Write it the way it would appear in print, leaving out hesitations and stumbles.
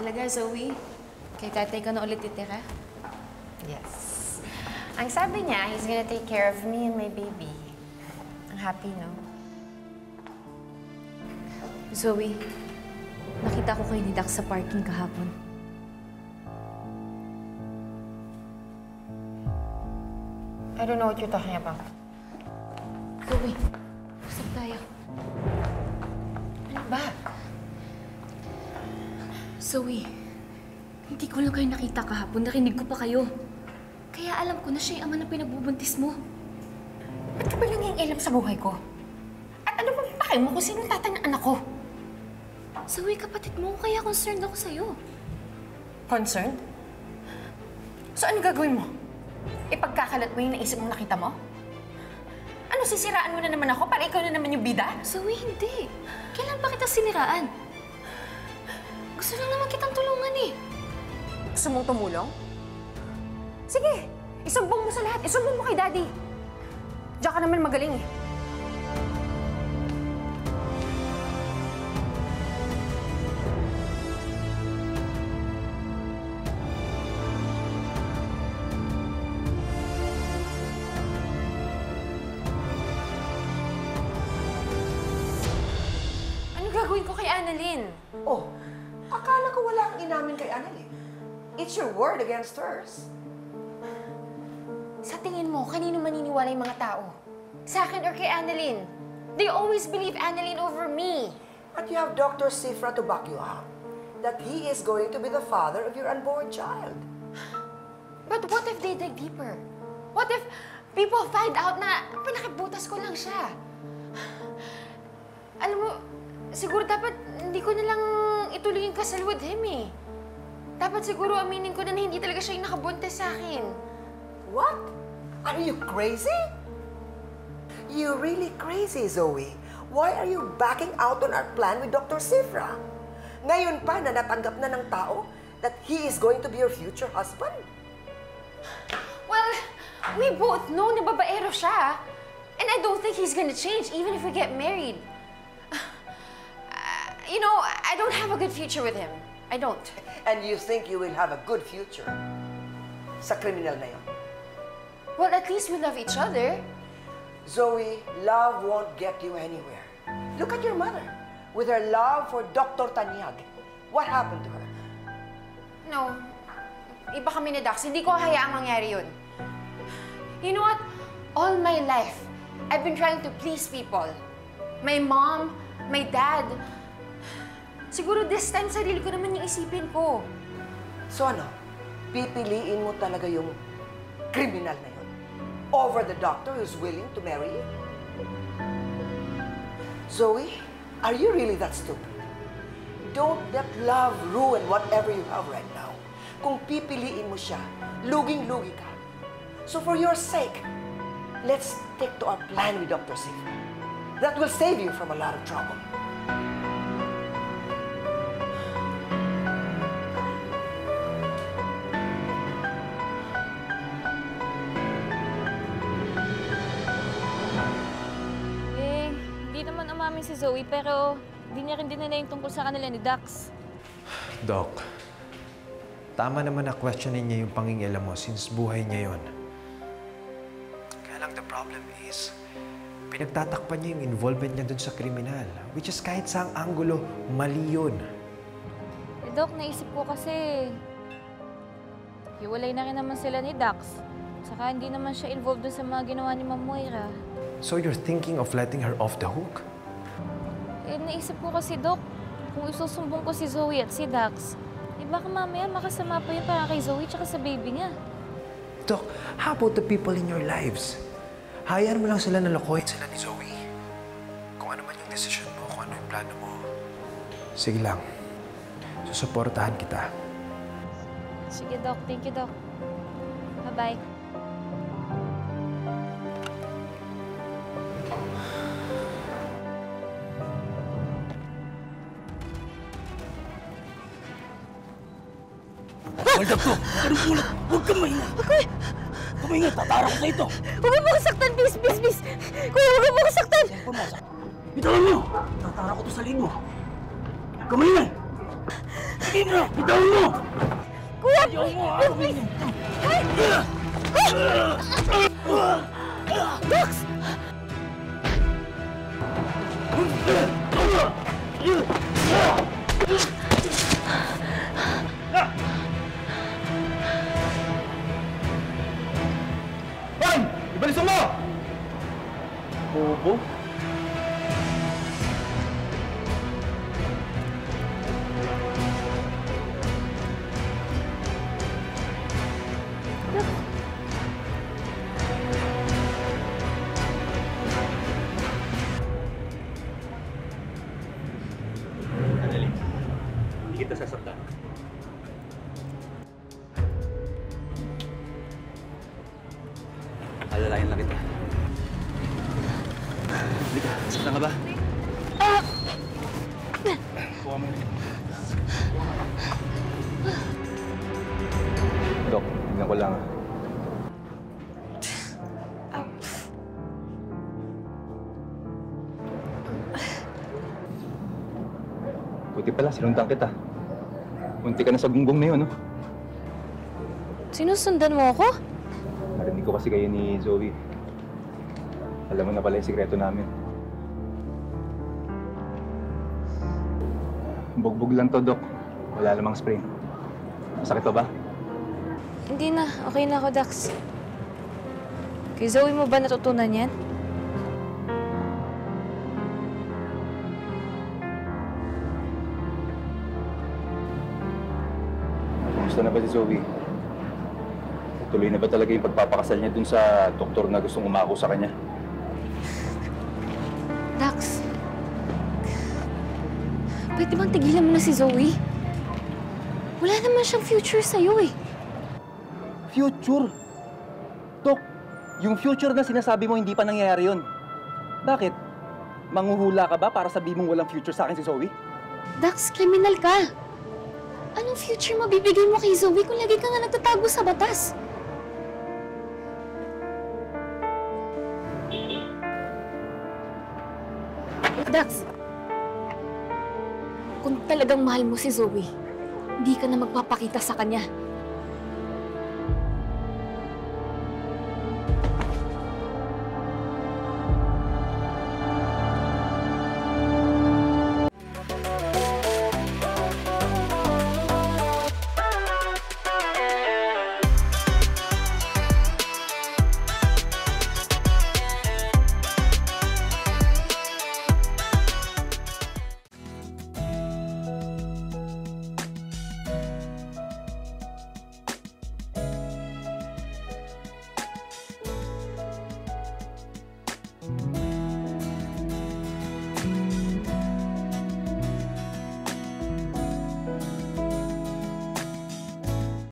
Talaga, Zoe? Kay tatay ka na ulit titira? Yes. Ang sabi niya, he's gonna take care of me and my baby. Ang happy, no? Zoe, nakita ko kayo ni Dax sa parking kahapon. I don't know what you're talking about. Zoe, usap tayo. Ano ba? Zoe, hindi ko lang kayo nakita kahapon. Narinig ko pa kayo. Kaya alam ko na siya yung ama na pinagbubuntis mo. Ba't ka ba nangingialam sa buhay ko? At ano bang pake mo kung sino tatay ng anak ko? Zoe, kapatid mo, kaya concerned ako sa'yo. Concerned? So ano gagawin mo? Ipagkakalat mo yung naisip mong nakita mo? Ano, sisiraan mo na naman ako para ikaw na naman yung bida? Zoe, hindi. Kailan pa kita siniraan? Gusto lang naman kitang tulungan eh. Gusto mong tumulong? Sige, isumbong mo sa lahat. Isumbong mo kay Daddy. Diyan ka naman magaling eh. Ano gagawin ko kay Annalyn? Oh, akala ko wala kang inamin kay Annalyn. It's your word against hers. Sa tingin mo, kanino maniniwala yung mga tao? Sa akin or kay Annalyn? They always believe Annalyn over me. But you have Dr. Sifra to back you up. That he is going to be the father of your unborn child. But what if they dig deeper? What if people find out na pinakibutas ko lang siya? Alam mo, siguro dapat hindi ko na lang ituloy yung kasal with him eh. Dapat siguro aminin ko na hindi talaga siya yung nakabuntis sa akin. What? Are you crazy? You're really crazy, Zoe. Why are you backing out on our plan with Dr. Sifra? Ngayon pa na natanggap na ng tao that he is going to be your future husband? Well, we both know na babaero siya. And I don't think he's gonna change even if we get married. You know, I don't have a good future with him. I don't. And you think you will have a good future sa kriminal na yun? Well, at least we love each other. Zoe, love won't get you anywhere. Look at your mother. With her love for Dr. Tanyag. What happened to her? No. Iba kami ni Dax. Hindi ko hayaang mangyari yun. You know what? All my life, I've been trying to please people. My mom, my dad. Siguro this time, sarili ko naman yung isipin ko. So ano? Pipiliin mo talaga yung kriminal na yun over the doctor who's willing to marry you? Zoe, are you really that stupid? Don't let love ruin whatever you have right now. Kung pipiliin mo siya, luging-lugi ka. So for your sake, let's stick to our plan with Dr. Sifra. That will save you from a lot of trouble. Si Zoe, pero hindi niya rin dinala yung tungkol sa kanila ni Dax. Doc, tama naman na questionin niya yung pangingialam mo since buhay niya yon. Kaya lang the problem is, pinagtatakpan niya yung involvement niya dun sa kriminal, which is kahit saang anggulo, mali yun. Eh, Doc, naisip ko kasi, hiwalay na rin naman sila ni Dax. Saka hindi naman siya involved dun sa mga ginawa ni Ma'am Moira. So you're thinking of letting her off the hook? Eh, naisip ko kasi, Doc, kung isusumbong ko si Zoe at si Dax, eh baka mamaya makasama pa yun para kay Zoe tsaka sa baby niya. Doc, how about the people in your lives? Hayaan mo lang sila na lokohin sila ni Zoe. Kung ano man yung desisyon mo, kung ano yung plano mo. Sige lang. Susuportahan kita. Sige, Doc. Thank you, Doc. Bye-bye. Hold up to! Anong pulot? Huwag kang maingay! Okay. Kumaingay, tatara ko sa ito! Huwag mo akong saktan, please, please, please! Kuya, huwag mo akong saktan! Pumasok. Bitawan mo! Tatara ko to sa liin mo! Huwag kang maingay! Sige mo! Bitawan mo! Kuya! Ayaw mo, ha? Please! Hey! Dax! Hoy! Ibalisan mo! Bobo? Annalyn, hindi kita sasaktan. Alalayan lang kita. Halika, saktan ka ba? Kuha mo yun. Dok, tingnan ko lang. Buti pala, sinundan kita. Munti ka na sa gunggong na yun, no? Sinusundan mo ako? Narinig ko kasi kayo ni Zoe. Alam mo na pala yung sikreto namin. Bugbog lang to, Dok. Wala lamang sprain. Masakit pa ba? Hindi na. Okay na ako, Dax. Kay Zoe mo ba natutunan yan? Kumusta na ba si Zoe? Tuloy na ba talaga yung pagpapakasal niya dun sa doktor na gustong umako sa kanya? Dax, pwede bang tigilan mo na si Zoe? Wala naman siyang future sa'yo eh. Future? Dok, yung future na sinasabi mo hindi pa nangyayari yun. Bakit? Manghuhula ka ba para sabihin mong walang future sa akin si Zoe? Dax, kriminal ka. Anong future mabibigay mo kay Zoe kung lagi ka nga nagtatago sa batas? Dax, kung talagang mahal mo si Zoe, hindi ka na magpapakita sa kanya.